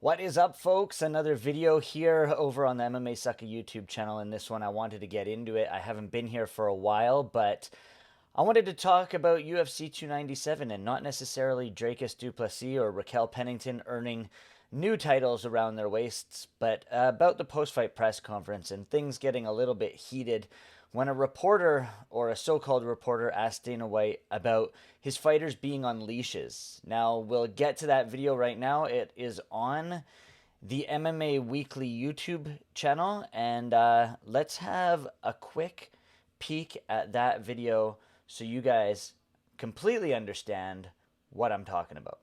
What is up, folks? Another video here over on the MMA Sucker YouTube channel. In this one, I wanted to get into it. I haven't been here for a while, but I wanted to talk about UFC 297 and not necessarily Dracus du Plessis or Raquel Pennington earning new titles around their waists, but about the post-fight press conference and things getting a little bit heated when a reporter, or a so-called reporter, asked Dana White about his fighters being on leashes. Now, we'll get to that video right now. It is on the MMA Weekly YouTube channel, and let's have a quick peek at that video so you guys completely understand what I'm talking about.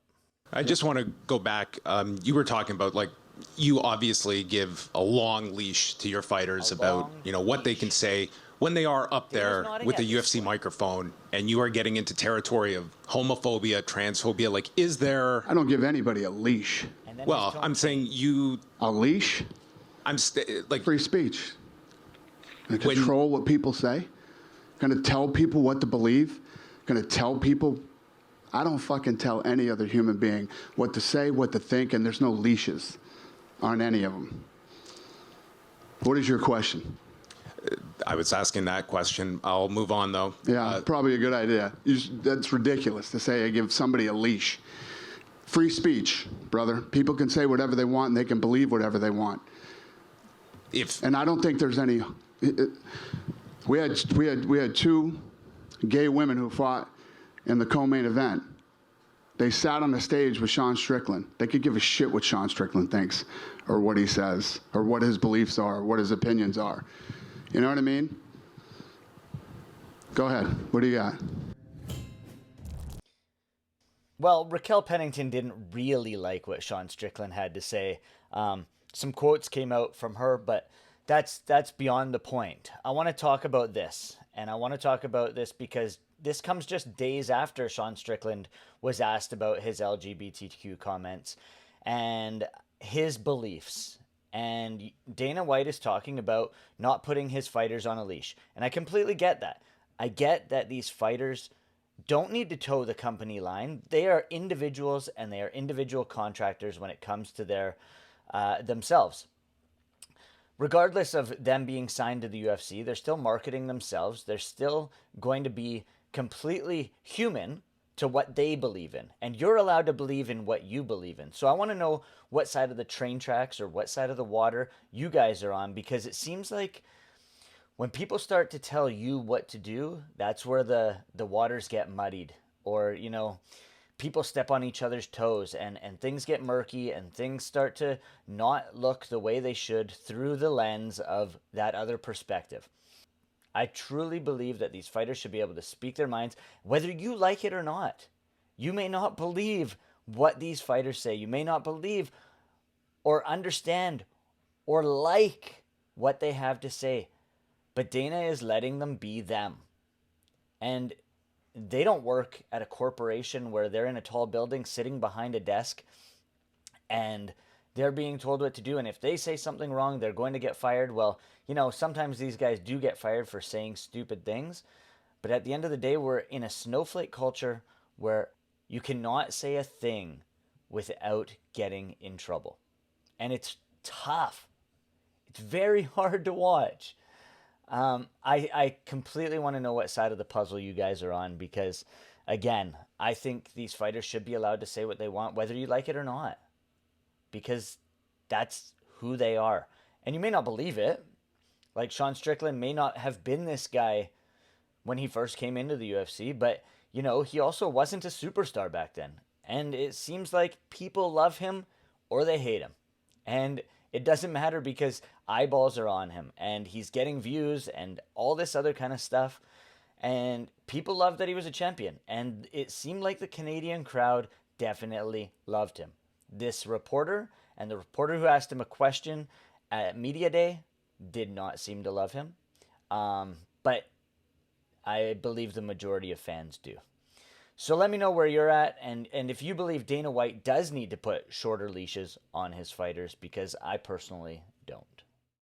I just want to go back. You were talking about, like, you obviously give a long leash to your fighters about, what they can say when they are up there with the UFC microphone, and you are getting into territory of homophobia, transphobia. Like, is there... I don't give anybody a leash. Well, I'm saying you... A leash? I'm like... Free speech. Gonna control what people say? Gonna tell people what to believe? Gonna tell people... I don't fucking tell any other human being what to say, what to think, and there's no leashes on any of them. What is your question? I was asking that question. I'll move on, though. Yeah, probably a good idea. That's ridiculous to say I give somebody a leash. Free speech, brother. People can say whatever they want, and they can believe whatever they want. And I don't think there's any... We had two gay women who fought in the co-main event. They sat on the stage with Sean Strickland. They could give a shit what Sean Strickland thinks, or what he says, or what his beliefs are, or what his opinions are. You know what I mean? Go ahead. What do you got? Well, Raquel Pennington didn't really like what Sean Strickland had to say. Some quotes came out from her, but that's beyond the point. I want to talk about this, and I want to talk about this because this comes just days after Sean Strickland was asked about his LGBTQ comments and his beliefs. And Dana White is talking about not putting his fighters on a leash. And I completely get that. I get that these fighters don't need to toe the company line. They are individuals, and they are individual contractors when it comes to their themselves. Regardless of them being signed to the UFC, they're still marketing themselves. They're still going to be completely human to what they believe in. And you're allowed to believe in what you believe in. So I want to know what side of the train tracks or what side of the water you guys are on, because it seems like when people start to tell you what to do, that's where the waters get muddied, or, people step on each other's toes, and things get murky, and things start to not look the way they should through the lens of that other perspective. I truly believe that these fighters should be able to speak their minds, whether you like it or not. You may not believe what these fighters say. You may not believe or understand or like what they have to say. But Dana is letting them be them. And they don't work at a corporation where they're in a tall building sitting behind a desk and they're being told what to do. And if they say something wrong, they're going to get fired. Well, sometimes these guys do get fired for saying stupid things. But at the end of the day, we're in a snowflake culture where you cannot say a thing without getting in trouble. And it's tough. It's very hard to watch. I completely want to know what side of the puzzle you guys are on, because, again, I think these fighters should be allowed to say what they want, whether you like it or not, because that's who they are. And you may not believe it. Like, Sean Strickland may not have been this guy when he first came into the UFC, but, he also wasn't a superstar back then. And it seems like people love him or they hate him. And it doesn't matter, because eyeballs are on him and he's getting views and all this other kind of stuff. And people loved that he was a champion. And it seemed like the Canadian crowd definitely loved him. This reporter and the reporter who asked him a question at Media Day did not seem to love him. But I believe the majority of fans do. So let me know where you're at, and if you believe Dana White does need to put shorter leashes on his fighters, because I personally don't.